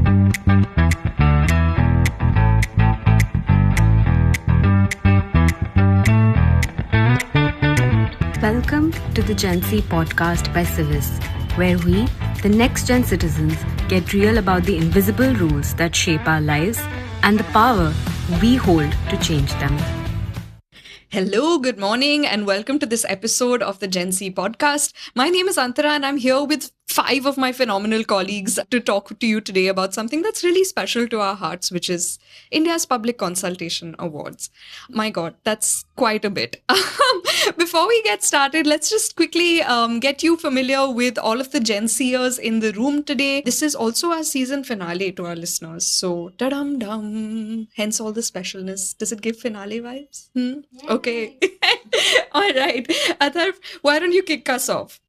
Welcome to the Gen Z podcast by Civis, where we, the next gen citizens, get real about the invisible rules that shape our lives and the power we hold to change them. Hello, good morning, and welcome to this episode of the Gen Z podcast. My name is Antara, and I'm here with 5 of my phenomenal colleagues to talk to you today about something that's really special to our hearts, which is India's Public Consultation Awards. My God, that's quite a bit. Before we get started, let's just quickly get you familiar with all of the Gen Zers in the room today. This is also our season finale to our listeners. So, da-dum-dum, hence all the specialness. Does it give finale vibes? Okay. All right. Atharv, why don't you kick us off?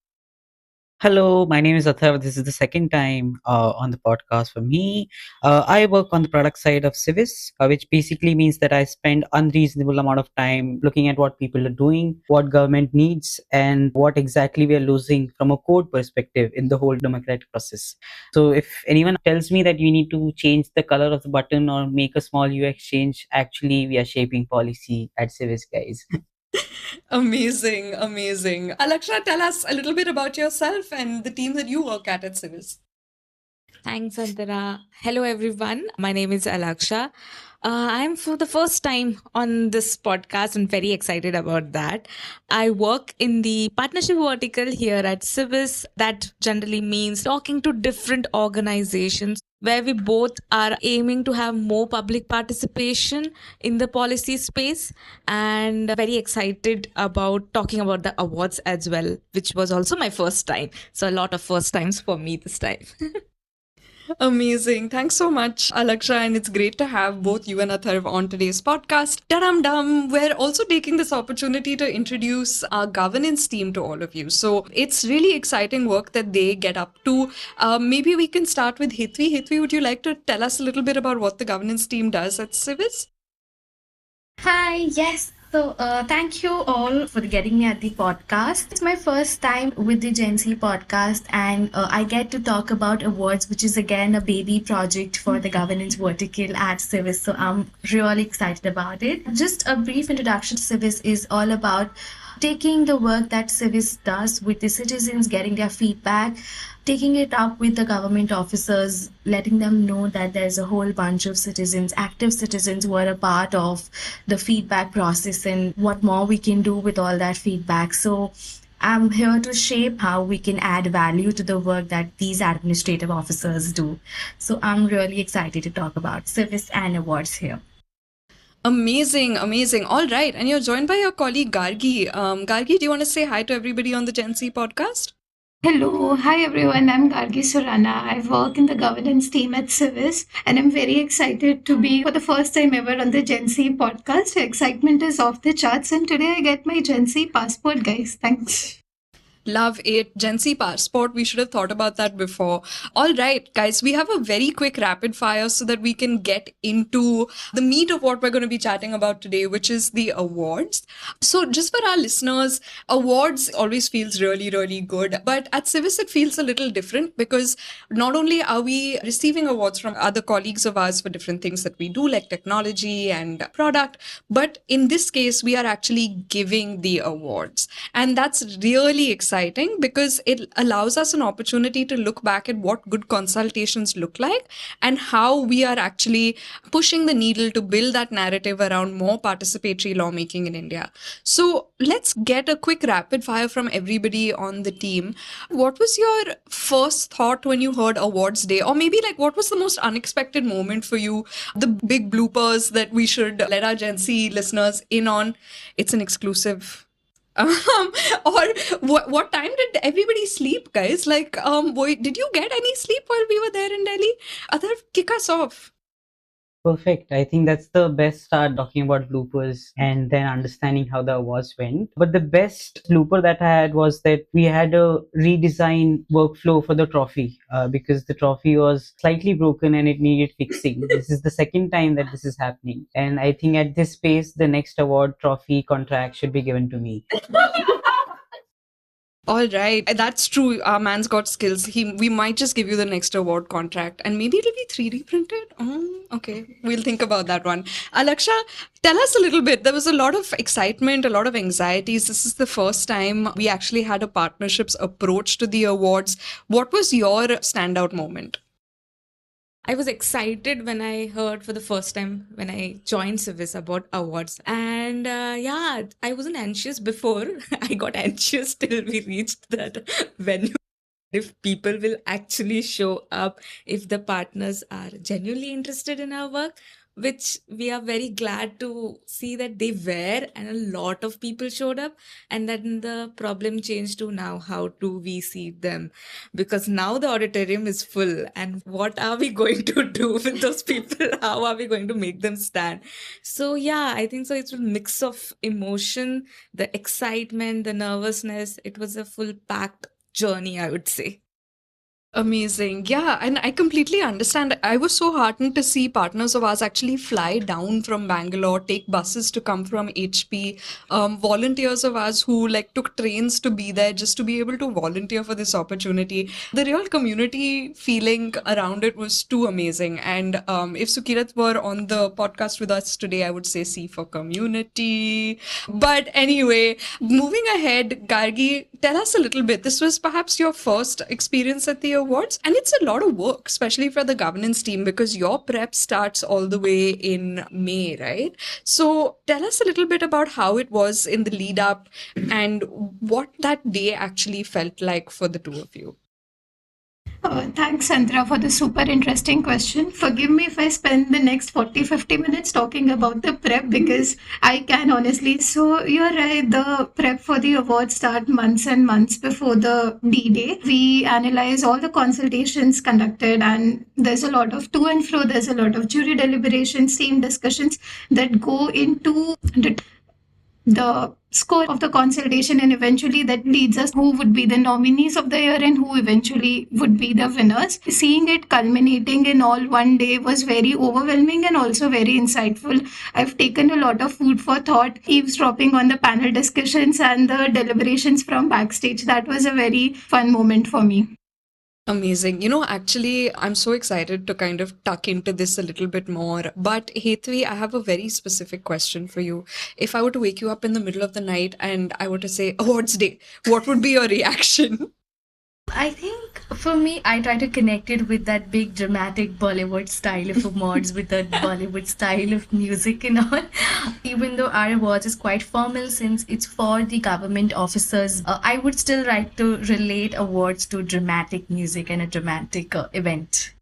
Hello, my name is Atharv. This is the second time on the podcast for me. I work on the product side of Civis, which basically means that I spend unreasonable amount of time looking at what people are doing, what government needs, and what exactly we are losing from a code perspective in the whole democratic process. So if anyone tells me that you need to change the color of the button or make a small UX change, actually we are shaping policy at Civis, guys. Amazing. Alaksha, tell us a little bit about yourself and the team that you work at Civis. Thanks, Antara. Hello, everyone. My name is Alaksha. I'm for the first time on this podcast and very excited about that. I work in the partnership vertical here at Civis. That generally means talking to different organizations where we both are aiming to have more public participation in the policy space, and very excited about talking about the awards as well, which was also my first time. So a lot of first times for me this time. Amazing. Thanks so much, Alaksha. And it's great to have both you and Atharv on today's podcast. Dum. We're also taking this opportunity to introduce our governance team to all of you. So it's really exciting work that they get up to. Maybe we can start with Hitvi. Hitvi, would you like to tell us a little bit about what the governance team does at Civis? Hi, yes. So, thank you all for getting me at the podcast. It's my first time with the Gen Z podcast, and I get to talk about awards, which is again a baby project for the governance vertical at Civis. So, I'm really excited about it. Just a brief introduction to Civis is all about taking the work that Civis does with the citizens, getting their feedback, taking it up with the government officers, letting them know that there's a whole bunch of citizens, active citizens who are a part of the feedback process and what more we can do with all that feedback. So I'm here to shape how we can add value to the work that these administrative officers do. So I'm really excited to talk about Civis and awards here. Amazing. All right. And you're joined by your colleague Gargi. Gargi, do you want to say hi to everybody on the Gen Z podcast? Hello, hi everyone. I'm Gargi Surana. I work in the governance team at Civis, and I'm very excited to be for the first time ever on the Gen Z podcast. The excitement is off the charts, and today I get my Gen Z passport, guys. Thanks. Love it. Gen Z passport. We should have thought about that before. All right, guys, we have a very quick rapid fire so that we can get into the meat of what we're going to be chatting about today, which is the awards. So just for our listeners, awards always feels really, really good. But at Civis, it feels a little different because not only are we receiving awards from other colleagues of ours for different things that we do, like technology and product, but in this case, we are actually giving the awards. And that's really exciting because it allows us an opportunity to look back at what good consultations look like and how we are actually pushing the needle to build that narrative around more participatory lawmaking in India. So let's get a quick rapid fire from everybody on the team. What was your first thought when you heard Awards Day? Or maybe like what was the most unexpected moment for you? The big bloopers that we should let our Gen Z listeners in on. It's an exclusive. Or what time did everybody sleep, guys? Like, did you get any sleep while we were there in Delhi? Atharv, kick us off. Perfect. I think that's the best start, talking about bloopers and then understanding how the awards went. But the best blooper that I had was that we had a redesign workflow for the trophy because the trophy was slightly broken and it needed fixing. This is the second time that this is happening. And I think at this pace, the next award trophy contract should be given to me. All right, that's true. Our man's got skills. We might just give you the next award contract, and maybe it'll be 3D printed. Okay, we'll think about that one. Alaksha, tell us a little bit. There was a lot of excitement, a lot of anxieties. This is the first time we actually had a partnerships approach to the awards. What was your standout moment? I was excited when I heard for the first time when I joined Civis about awards. And I wasn't anxious before. I got anxious till we reached that venue. If people will actually show up, if the partners are genuinely interested in our work, which we are very glad to see that they were, and a lot of people showed up. And then the problem changed to now, how do we see them? Because now the auditorium is full, and what are we going to do with those people? How are we going to make them stand? So yeah, I think so. It's a mix of emotion, the excitement, the nervousness. It was a full packed journey, I would say. Amazing. Yeah, and I completely understand. I was so heartened to see partners of ours actually fly down from Bangalore, take buses to come from HP, volunteers of ours who took trains to be there just to be able to volunteer for this opportunity. The real community feeling around it was too amazing. And if Sukirat were on the podcast with us today, I would say C for community. But anyway, moving ahead, Gargi, tell us a little bit. This was perhaps your first experience at the awards, and it's a lot of work, especially for the governance team, because your prep starts all the way in May, right? So tell us a little bit about how it was in the lead up and what that day actually felt like for the two of you. Thanks, Sandra, for the super interesting question. Forgive me if I spend the next 40-50 minutes talking about the prep, because I can honestly. So you're right, the prep for the awards start months and months before the D-Day. We analyze all the consultations conducted, and there's a lot of to and fro. There's a lot of jury deliberations, team discussions that go into the score of the consultation, and eventually that leads us who would be the nominees of the year and who eventually would be the winners. Seeing it culminating in all one day was very overwhelming and also very insightful. I've taken a lot of food for thought, eavesdropping on the panel discussions and the deliberations from backstage. That was a very fun moment for me. Amazing. Actually, I'm so excited to kind of tuck into this a little bit more. But Hetvi, I have a very specific question for you. If I were to wake you up in the middle of the night and I were to say, Awards Day, what would be your reaction? I think for me, I try to connect it with that big dramatic Bollywood style of awards, with the Bollywood style of music and all. Even though our awards is quite formal since it's for the government officers, I would still like to relate awards to dramatic music and a dramatic event.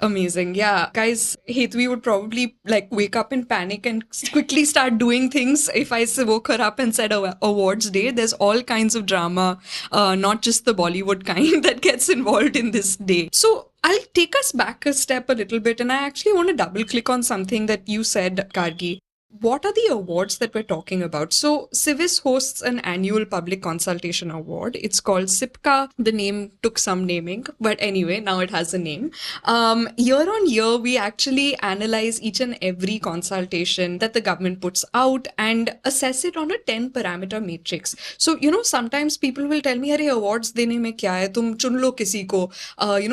Amazing. Yeah. Guys, Hetvi would probably wake up in panic and quickly start doing things. If I woke her up and said awards day, there's all kinds of drama, not just the Bollywood kind that gets involved in this day. So I'll take us back a step a little bit, and I actually want to double click on something that you said, Gargi. What are the awards that we're talking about? So Civis hosts an annual public consultation award. It's called CIPCA. The name took some naming, but anyway, now it has a name. Year on year, we actually analyze each and every consultation that the government puts out and assess it on a 10-parameter matrix. So, sometimes people will tell me, "Arey, awards dene mein kya hai? Tum chun lo kisi ko."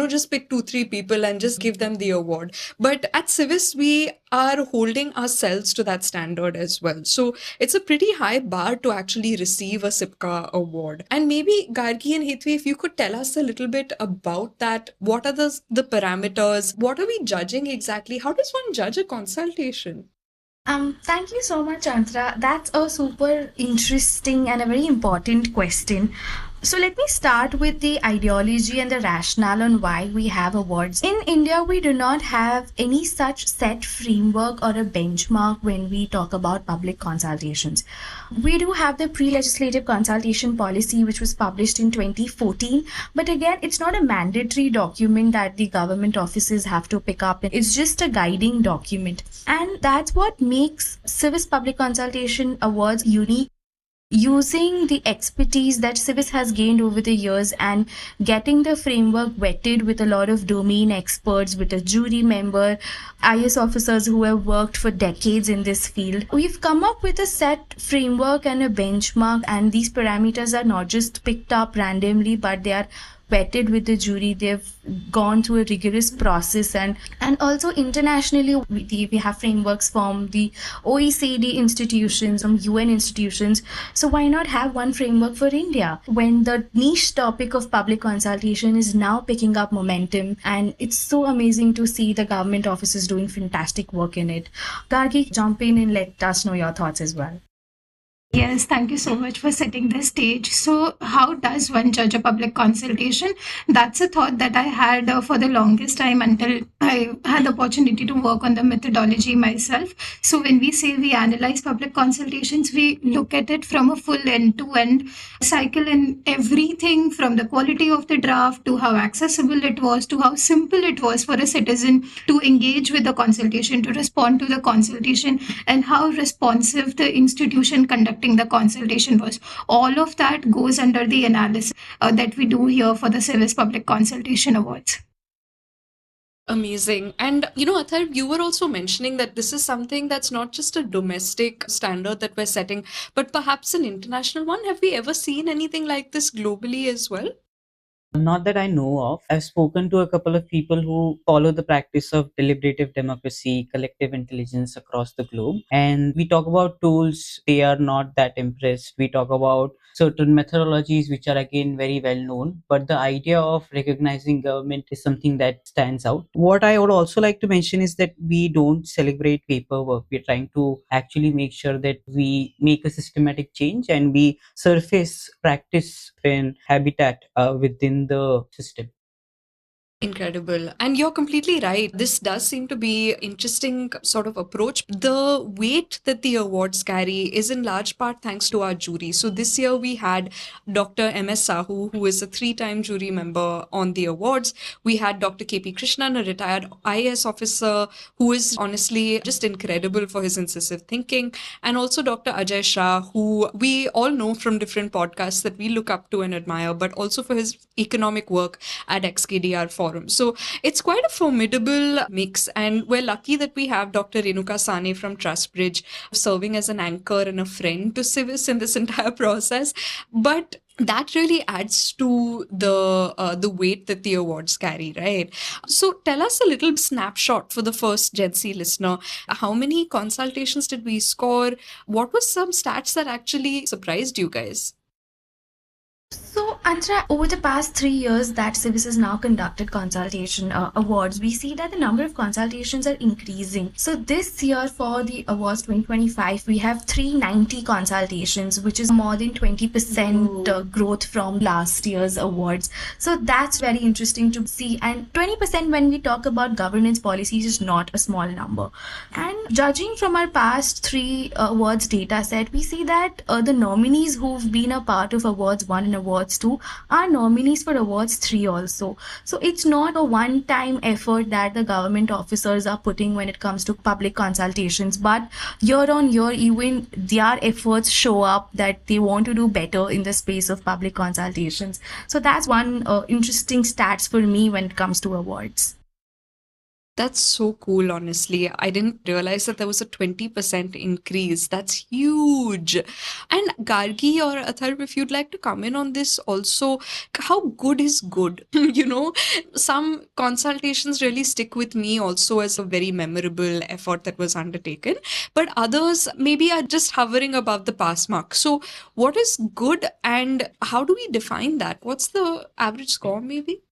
Just pick 2-3 people and just give them the award. But at Civis, we are holding ourselves to that standard as well. So it's a pretty high bar to actually receive a CIPCA award. And maybe Gargi and Hetvi, if you could tell us a little bit about that. What are the parameters? What are we judging exactly? How does one judge a consultation? Thank you so much, Andra. That's a super interesting and a very important question. So let me start with the ideology and the rationale on why we have awards. In India, we do not have any such set framework or a benchmark when we talk about public consultations. We do have the pre-legislative consultation policy, which was published in 2014. But again, it's not a mandatory document that the government offices have to pick up. It's just a guiding document. And that's what makes Civis Public Consultation Awards unique. using the expertise that Civis has gained over the years and getting the framework vetted with a lot of domain experts, with a jury member, IS officers who have worked for decades in this field. We've come up with a set framework and a benchmark, and these parameters are not just picked up randomly, but they are vetted with the jury. They've gone through a rigorous process, and also internationally we have frameworks from the OECD institutions, from UN institutions. So why not have one framework for India when the niche topic of public consultation is now picking up momentum, and it's so amazing to see the government offices doing fantastic work in it. Gargi, jump in and let us know your thoughts as well. Yes, thank you so much for setting the stage. So, how does one judge a public consultation? That's a thought that I had for the longest time until I had the opportunity to work on the methodology myself. So, when we say we analyze public consultations, we look at it from a full end-to-end cycle, and everything from the quality of the draft to how accessible it was to how simple it was for a citizen to engage with the consultation, to respond to the consultation, and how responsive the institution conducting the consultation was. All of that goes under the analysis that we do here for the Civis Public Consultation Awards. Amazing. And Athar, you were also mentioning that this is something that's not just a domestic standard that we're setting, but perhaps an international one. Have we ever seen anything like this globally as well? Not that I know of. I've spoken to a couple of people who follow the practice of deliberative democracy, collective intelligence across the globe. And we talk about tools, they are not that impressed. We talk about certain methodologies which are again very well known. But the idea of recognizing government is something that stands out. What I would also like to mention is that we don't celebrate paperwork. We're trying to actually make sure that we make a systematic change and we surface practice and habitat within the system. Incredible. And you're completely right. This does seem to be interesting sort of approach. The weight that the awards carry is in large part thanks to our jury. So this year we had Dr. M.S. Sahu, who is a 3-time jury member on the awards. We had Dr. K.P. Krishnan, a retired IAS officer who is honestly just incredible for his incisive thinking. And also Dr. Ajay Shah, who we all know from different podcasts that we look up to and admire, but also for his economic work at XKDR Forum. So it's quite a formidable mix, and we're lucky that we have Dr. Renuka Sane from Trustbridge serving as an anchor and a friend to Civis in this entire process. But that really adds to the weight that the awards carry, right? So tell us a little snapshot for the first Gen Z listener. How many consultations did we score? What was some stats that actually surprised you guys? So, Antra, over the past 3 years that Civis has now conducted consultation awards, we see that the number of consultations are increasing. So, this year for the awards 2025, we have 390 consultations, which is more than 20% growth from last year's awards. So, that's very interesting to see. And 20% when we talk about governance policies is not a small number. And judging from our past 3 awards data set, we see that the nominees who've been a part of awards 1 and awards 2 are nominees for awards 3 also. So it's not a one-time effort that the government officers are putting when it comes to public consultations, but year on year even their efforts show up that they want to do better in the space of public consultations. So that's one interesting stats for me when it comes to awards. That's so cool, honestly. I didn't realize that there was a 20% increase. That's huge. And Gargi or Atharv, if you'd like to come in on this also, how good is good? Some consultations really stick with me also as a very memorable effort that was undertaken, but others maybe are just hovering above the pass mark. So what is good and how do we define that? What's the average score maybe?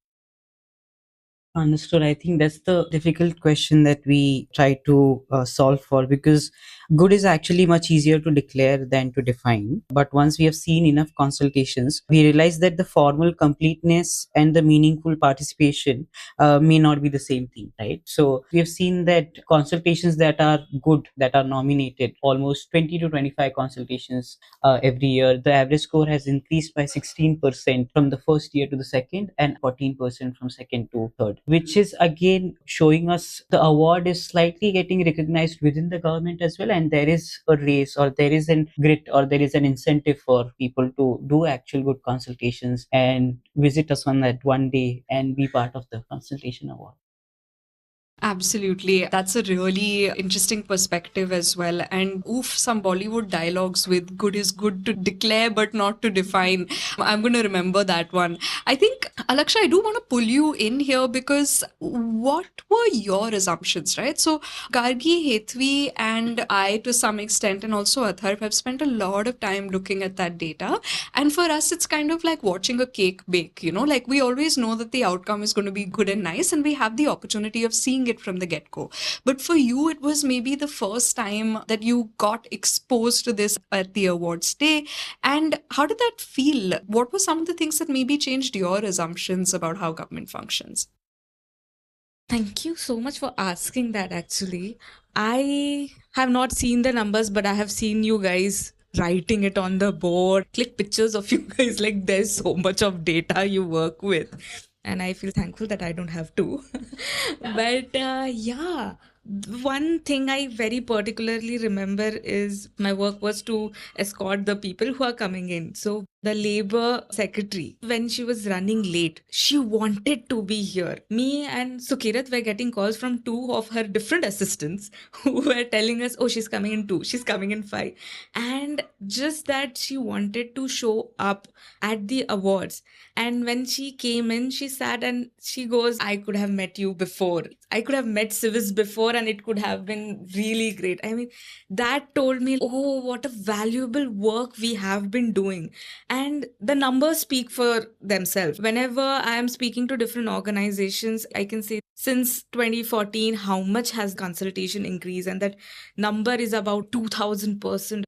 Understood. I think that's the difficult question that we try to solve for, because good is actually much easier to declare than to define. But once we have seen enough consultations, we realize that the formal completeness and the meaningful participation may not be the same thing, right? So we have seen that consultations that are good, that are nominated, almost 20 to 25 consultations every year. The average score has increased by 16% from the first year to the second, and 14% from second to third, which is again showing us the award is slightly getting recognized within the government as well, and and there is a race, or there is an grit, or there is an incentive for people to do actual good consultations and visit us on that one day and be part of the consultation award. Absolutely. That's a really interesting perspective as well. And some Bollywood dialogues with good is good to declare but not to define. I'm going to remember that one. I think, Alaksha, I do want to pull you in here because what were your assumptions, right? So Gargi, Hetvi, and I to some extent, and also Atharv, have spent a lot of time looking at that data. And for us, it's kind of like watching a cake bake, like we always know that the outcome is going to be good and nice, and we have the opportunity of seeing it from the get-go. But for you, it was maybe the first time that you got exposed to this at the awards day. And how did that feel? What were some of the things that maybe changed your assumptions about how government functions? Thank you so much for asking that, actually. I have not seen the numbers, but I have seen you guys writing it on the board, click pictures of you guys, like there's so much of data you work with. And I feel thankful that I don't have to. But yeah, one thing I very particularly remember is my work was to escort the people who are coming in. So the labor secretary, when she was running late, she wanted to be here. Me and Sukirat were getting calls from two of her different assistants who were telling us, oh, she's coming in 2, she's coming in 5. And just that she wanted to show up at the awards. And when she came in, she sat and she goes, I could have met you before. I could have met Civis before and it could have been really great. I mean, that told me, oh, what a valuable work we have been doing. And the numbers speak for themselves. Whenever I am speaking to different organizations, I can say since 2014, how much has consultation increased? And that number is about 2000%.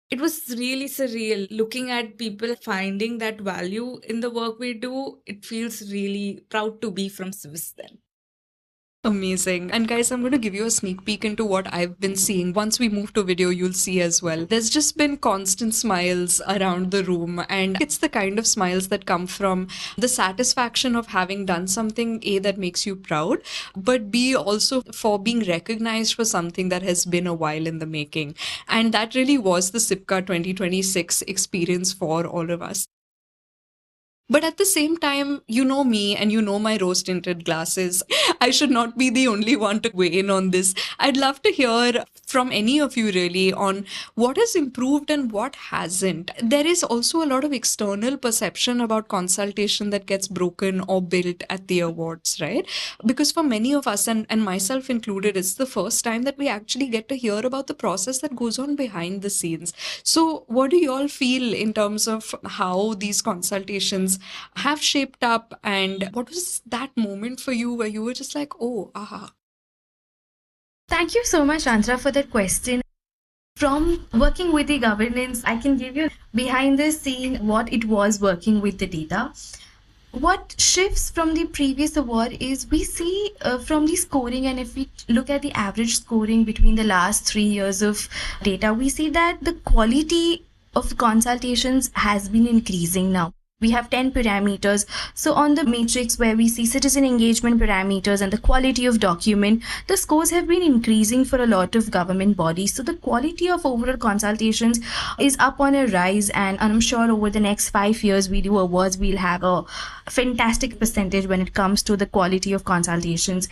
It was really surreal looking at people finding that value in the work we do. It feels really proud to be from Civis then. Amazing. And guys, I'm going to give you a sneak peek into what I've been seeing. Once we move to video, you'll see as well. There's just been constant smiles around the room, and it's the kind of smiles that come from the satisfaction of having done something, A, that makes you proud, but B, also for being recognized for something that has been a while in the making. And that really was the CIPCA 2026 experience for all of us. But at the same time, you know me and you know my rose-tinted glasses. I should not be the only one to weigh in on this. I'd love to hear from any of you really on what has improved and what hasn't. There is also a lot of external perception about consultation that gets broken or built at the awards, right? Because for many of us, and myself included, it's the first time that we actually get to hear about the process that goes on behind the scenes. So what do you all feel in terms of how these consultations have shaped up, and what was that moment for you where you were just like, oh, aha? Thank you so much, Andra, for that question. From working with the governance, I can give you behind the scene what it was working with the data. What shifts from the previous award is we see from the scoring, and if we look at the average scoring between the last 3 years of data, we see that the quality of consultations has been increasing now. We have 10 parameters. So on the matrix where we see citizen engagement parameters and the quality of document, the scores have been increasing for a lot of government bodies. So the quality of overall consultations is up on a rise, and I'm sure over the next 5 years we do awards, we'll have a fantastic percentage when it comes to the quality of consultations.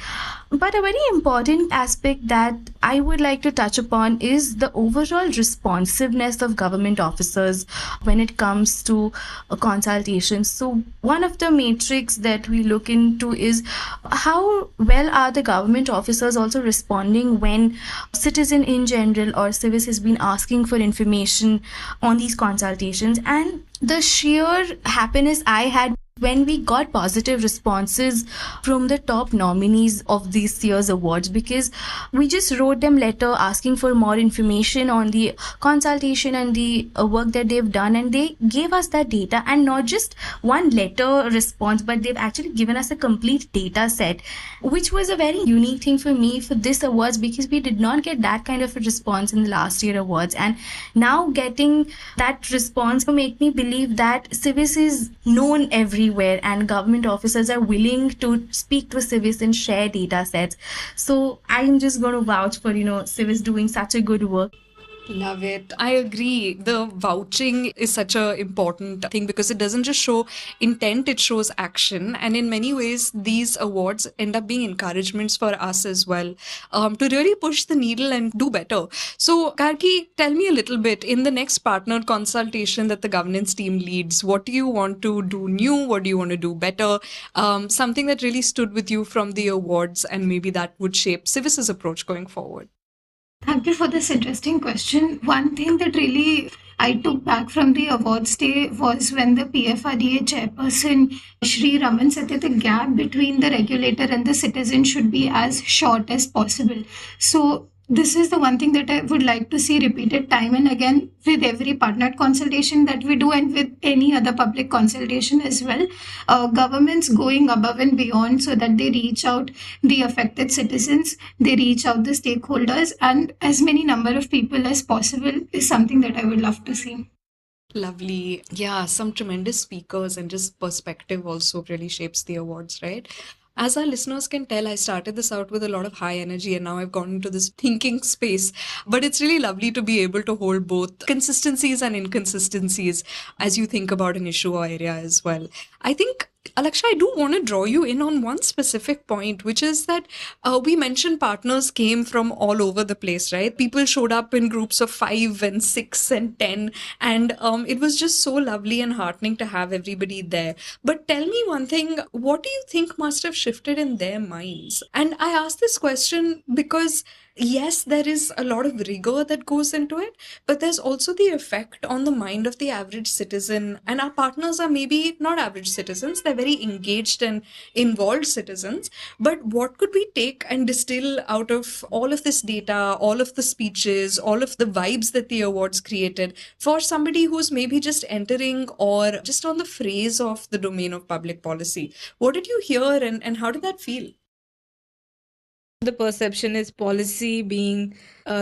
But a very important aspect that I would like to touch upon is the overall responsiveness of government officers when it comes to a consultation. So one of the metrics that we look into is how well are the government officers also responding when citizen in general or Civis has been asking for information on these consultations. And the sheer happiness I had when we got positive responses from the top nominees of this year's awards, because we just wrote them letter asking for more information on the consultation and the work that they've done, and they gave us that data, and not just one letter response, but they've actually given us a complete data set, which was a very unique thing for me for this awards, because we did not get that kind of a response in the last year awards. And now getting that response will make me believe that Civis is known everywhere and government officers are willing to speak to Civis and share data sets. So I'm just going to vouch for, Civis doing such a good work. Love it. I agree. The vouching is such a important thing because it doesn't just show intent, it shows action. And in many ways, these awards end up being encouragements for us as well, to really push the needle and do better. So, Gargi, tell me a little bit in the next partner consultation that the governance team leads, what do you want to do new? What do you want to do better? Something that really stood with you from the awards, and maybe that would shape Civis's approach going forward. Thank you for this interesting question. One thing that really I took back from the awards day was when the PFRDA chairperson Shri Raman said that the gap between the regulator and the citizen should be as short as possible. So this is the one thing that I would like to see repeated time and again with every partner consultation that we do and with any other public consultation as well. Governments going above and beyond so that they reach out the affected citizens, they reach out the stakeholders, and as many number of people as possible is something that I would love to see. Lovely. Yeah, some tremendous speakers and just perspective also really shapes the awards, right? As our listeners can tell, I started this out with a lot of high energy and now I've gone into this thinking space. But it's really lovely to be able to hold both consistencies and inconsistencies as you think about an issue or area as well. I think, Alaksha, I do want to draw you in on one specific point, which is that we mentioned partners came from all over the place, right? People showed up in groups of 5 and 6 and 10, and it was just so lovely and heartening to have everybody there. But tell me one thing, what do you think must have shifted in their minds? And I ask this question because yes, there is a lot of rigor that goes into it, but there's also the effect on the mind of the average citizen. And our partners are maybe not average citizens, they're very engaged and involved citizens. But what could we take and distill out of all of this data, all of the speeches, all of the vibes that the awards created for somebody who's maybe just entering or just on the phrase of the domain of public policy? What did you hear and how did that feel? The perception is policy being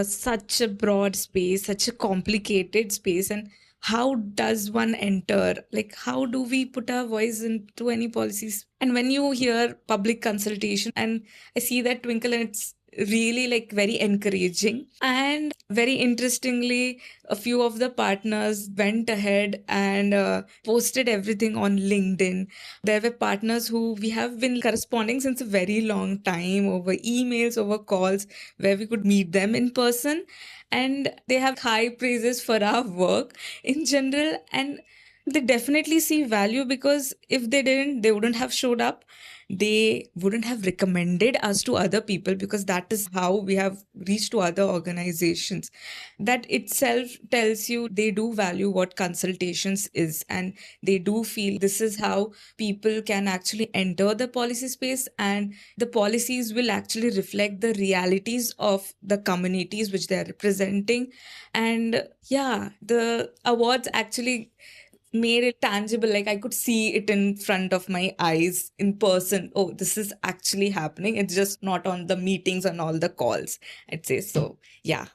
such a broad space, such a complicated space, and how does one enter? Like, how do we put our voice into any policies? And when you hear public consultation, and I see that twinkle, and it's really like very encouraging. And very interestingly, a few of the partners went ahead and posted everything on LinkedIn. There were partners who we have been corresponding since a very long time over emails, over calls, where we could meet them in person. And they have high praises for our work in general. And they definitely see value because if they didn't, they wouldn't have showed up. They wouldn't have recommended us to other people because that is how we have reached to other organizations. That itself tells you they do value what consultations is, and they do feel this is how people can actually enter the policy space, and the policies will actually reflect the realities of the communities which they are representing. And yeah, the awards actually made it tangible. Like I could see it in front of my eyes in person. Oh, this is actually happening. It's just not on the meetings and all the calls, I'd say. So yeah.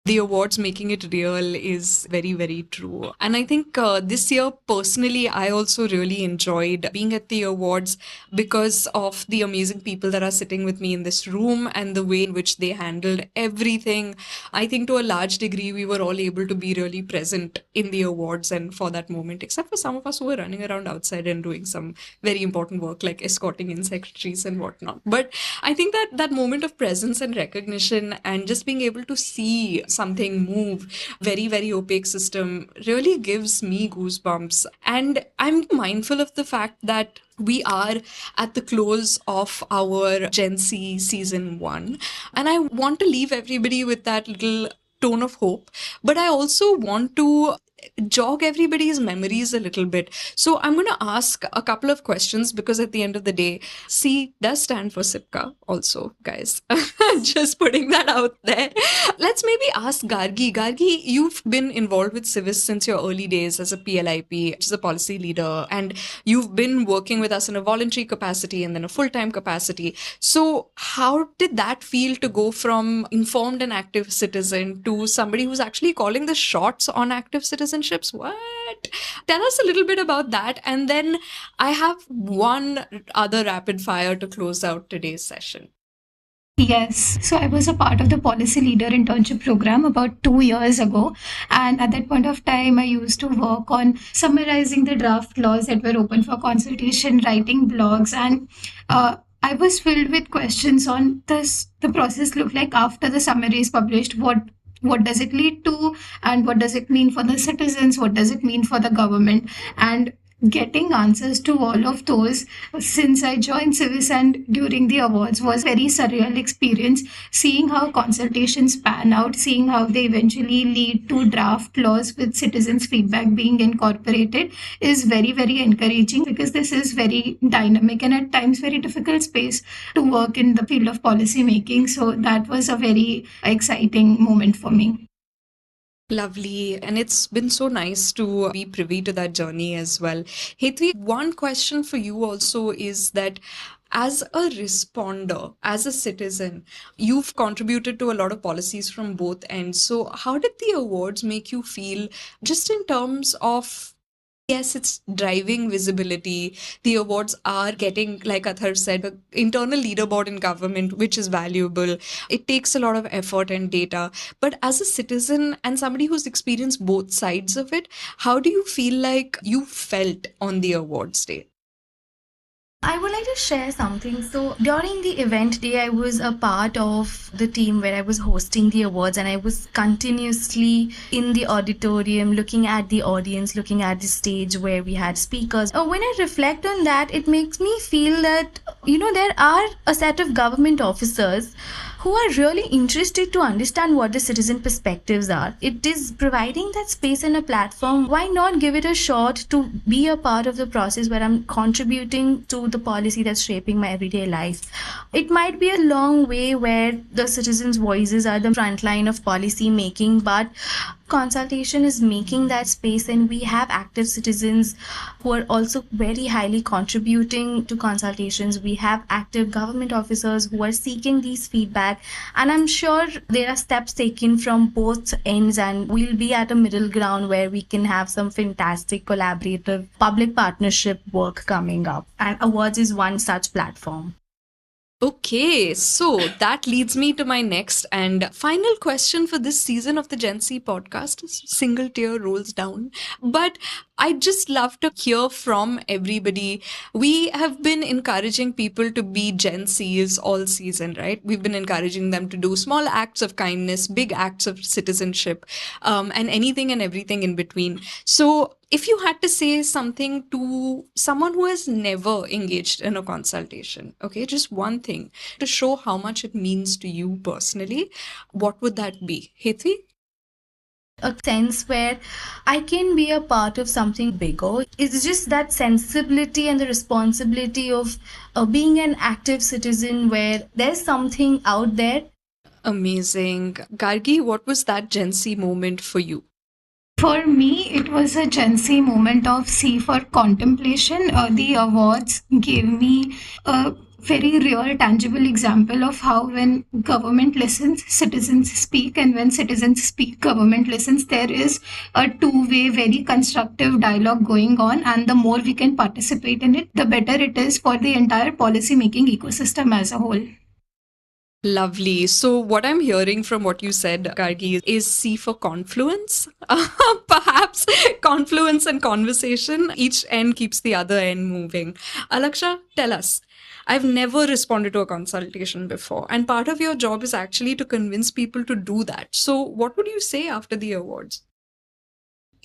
The awards making it real is very, very true. And I think this year, personally, I also really enjoyed being at the awards because of the amazing people that are sitting with me in this room and the way in which they handled everything. I think to a large degree, we were all able to be really present in the awards and for that moment, except for some of us who were running around outside and doing some very important work like escorting in secretaries and whatnot. But I think that that moment of presence and recognition and just being able to see something move, very, very opaque system, really gives me goosebumps. And I'm mindful of the fact that we are at the close of our Gen Z season 1. And I want to leave everybody with that little tone of hope. But I also want to jog everybody's memories a little bit. So I'm going to ask a couple of questions because at the end of the day, C does stand for CIPCA also, guys. Just putting that out there. Let's maybe ask Gargi. Gargi, you've been involved with Civis since your early days as a PLIP, which is a policy leader, and you've been working with us in a voluntary capacity and then a full-time capacity. So how did that feel to go from informed and active citizen to somebody who's actually calling the shots on active citizenships? What? Tell us a little bit about that. And then I have one other rapid fire to close out today's session. Yes, so I was a part of the policy leader internship program about 2 years ago. And at that point of time, I used to work on summarizing the draft laws that were open for consultation, writing blogs, and I was filled with questions on this, the process look like after the summary is published. What does it lead to, and what does it mean for the citizens? What does it mean for the government? And getting answers to all of those since I joined Civis and during the awards was very surreal experience. Seeing how consultations pan out, seeing how they eventually lead to draft laws with citizens' feedback being incorporated is very, very encouraging, because this is very dynamic and at times very difficult space to work in the field of policy making. So that was a very exciting moment for me. Lovely. And it's been so nice to be privy to that journey as well. Hetvi, one question for you also is that as a responder, as a citizen, you've contributed to a lot of policies from both ends. So how did the awards make you feel just in terms of, yes, it's driving visibility. The awards are getting, like Athar said, the internal leaderboard in government, which is valuable. It takes a lot of effort and data. But as a citizen and somebody who's experienced both sides of it, how do you feel like you felt on the awards day? I would like to share something. So during the event day, I was a part of the team where I was hosting the awards, and I was continuously in the auditorium, looking at the audience, looking at the stage where we had speakers. When I reflect on that, it makes me feel that, there are a set of government officers who are really interested to understand what the citizen perspectives are. It is providing that space and a platform. Why not give it a shot to be a part of the process where I'm contributing to the policy that's shaping my everyday life? It might be a long way where the citizens' voices are the front line of policy making, but consultation is making that space, and we have active citizens who are also very highly contributing to consultations. We have active government officers who are seeking these feedback, and I'm sure there are steps taken from both ends, and we'll be at a middle ground where we can have some fantastic collaborative public partnership work coming up, and awards is one such platform. Okay, so that leads me to my next and final question for this season of the Gen Z podcast. Single tear rolls down. But I'd just love to hear from everybody. We have been encouraging people to be Gen Zs all season, right? We've been encouraging them to do small acts of kindness, big acts of citizenship, and anything and everything in between. So if you had to say something to someone who has never engaged in a consultation, okay, just one thing to show how much it means to you personally, what would that be? Hetvi? A sense where I can be a part of something bigger. It's just that sensibility and the responsibility of being an active citizen where there's something out there. Amazing. Gargi, what was that Gen Z moment for you? For me, it was a Gen Z moment of C for contemplation. The awards gave me a very real, tangible example of how when government listens, citizens speak, and when citizens speak, government listens. There is a two-way, very constructive dialogue going on, and the more we can participate in it, the better it is for the entire policy-making ecosystem as a whole. Lovely. So what I'm hearing from what you said, Gargi, is C for confluence. Perhaps confluence and conversation. Each end keeps the other end moving. Alaksha, tell us. I've never responded to a consultation before, and part of your job is actually to convince people to do that. So what would you say after the awards?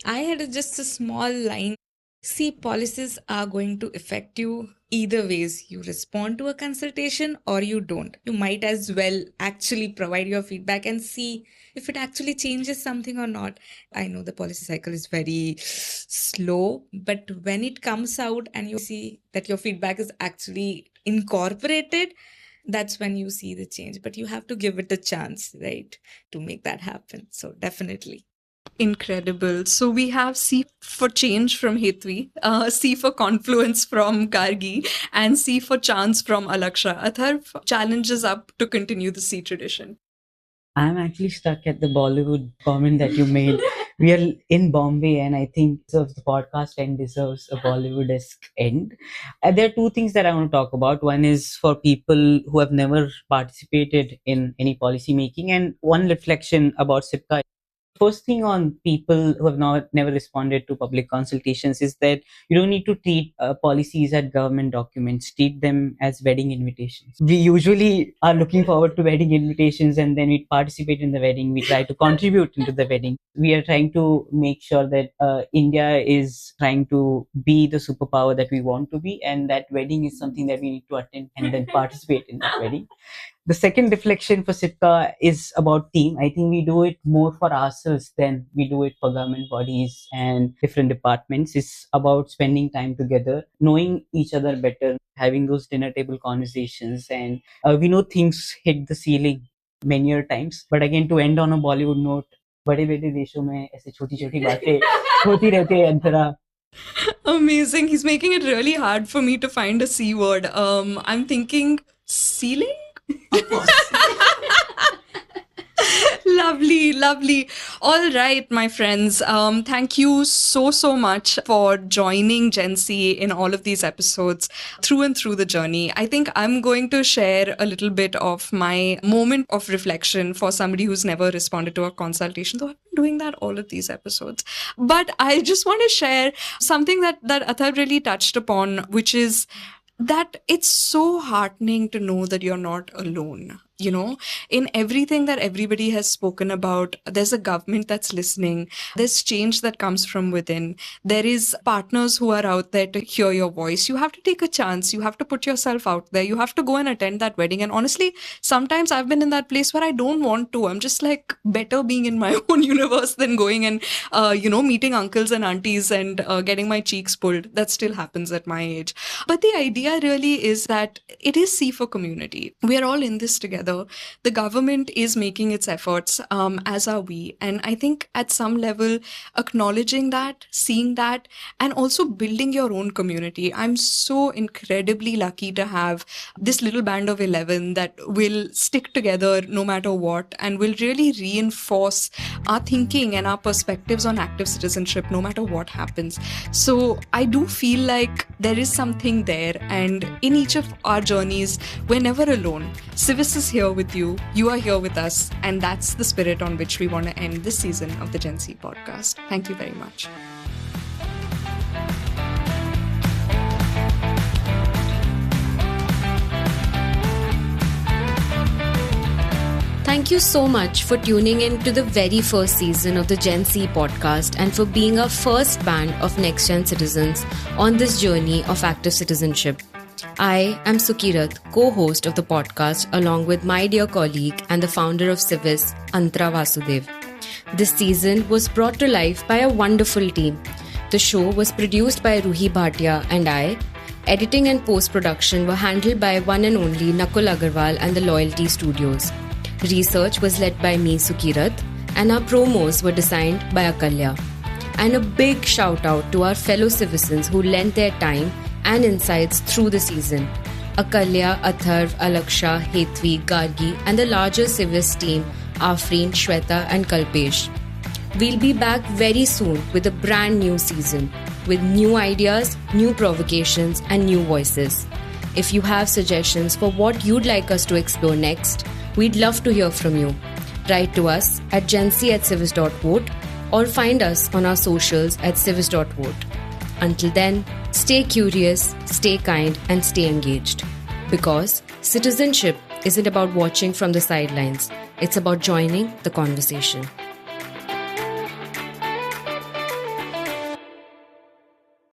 I had just a small line. See, policies are going to affect you either ways. You respond to a consultation or you don't. You might as well actually provide your feedback and see if it actually changes something or not. I know the policy cycle is very slow, but when it comes out and you see that your feedback is actually incorporated, that's when you see the change. But you have to give it a chance, right, to make that happen. So definitely. Incredible. So we have C for change from Hetvi, C for confluence from Gargi, and C for chance from Alaksha. Athar challenges up to continue the C tradition. I'm actually stuck at the Bollywood comment that you made. We are in Bombay, and I think the podcast end deserves a Bollywood-esque end. There are two things that I want to talk about. One is for people who have never participated in any policy making, and one reflection about CIPCA. First thing on people who have never responded to public consultations is that you don't need to treat policies as government documents. Treat them as wedding invitations. We usually are looking forward to wedding invitations, and then we participate in the wedding. We try to contribute into the wedding. We are trying to make sure that India is trying to be the superpower that we want to be, and that wedding is something that we need to attend and then participate in that wedding. The second reflection for CIPCA is about team. I think we do it more for ourselves than we do it for government bodies and different departments. It's about spending time together, knowing each other better, having those dinner table conversations. And we know things hit the ceiling many times. But again, to end on a Bollywood note, बड़े बड़े देशों में ऐसे छोटी छोटी बातें होती रहती है अंतरा. Amazing. He's making it really hard for me to find a C word. I'm thinking ceiling? Of course. Lovely. All right, my friends. Thank you so much for joining Gen Z in all of these episodes through and through the journey. I think I'm going to share a little bit of my moment of reflection for somebody who's never responded to a consultation, though I've been doing that all of these episodes. But I just want to share something that Athar really touched upon, which is that it's so heartening to know that you're not alone. You know, in everything that everybody has spoken about, there's a government that's listening. There's change that comes from within. There is partners who are out there to hear your voice. You have to take a chance. You have to put yourself out there. You have to go and attend that wedding. And honestly, sometimes I've been in that place where I don't want to. I'm just like better being in my own universe than going and, meeting uncles and aunties and getting my cheeks pulled. That still happens at my age. But the idea really is that it is C for community. We are all in this together. The government is making its efforts, as are we. And I think at some level, acknowledging that, seeing that, and also building your own community. I'm so incredibly lucky to have this little band of 11 that will stick together no matter what and will really reinforce our thinking and our perspectives on active citizenship no matter what happens. So I do feel like there is something there, and in each of our journeys, we're never alone. Civis is here with you are here with us, and that's the spirit on which we want to end this season of the Gen Z podcast. Thank you very much. Thank you so much for tuning in to the very first season of the Gen Z podcast and for being our first band of next gen citizens on this journey of active citizenship. I am Sukirat, co-host of the podcast, along with my dear colleague and the founder of Civis, Antara Vasudev. This season was brought to life by a wonderful team. The show was produced by Ruhi Bhatia and I. Editing and post-production were handled by one and only Nakul Agarwal and the Loyalty Studios. Research was led by me, Sukirat, and our promos were designed by Akalya. And a big shout out to our fellow citizens who lent their time and insights through the season. Akalya, Atharv, Alaksha, Hetvi, Gargi, and the larger Civis team, Afreen, Shweta, and Kalpesh. We'll be back very soon with a brand new season, with new ideas, new provocations, and new voices. If you have suggestions for what you'd like us to explore next, we'd love to hear from you. Write to us at genc@civis.vote or find us on our socials at civis.vote. Until then, stay curious, stay kind, and stay engaged. Because citizenship isn't about watching from the sidelines, it's about joining the conversation.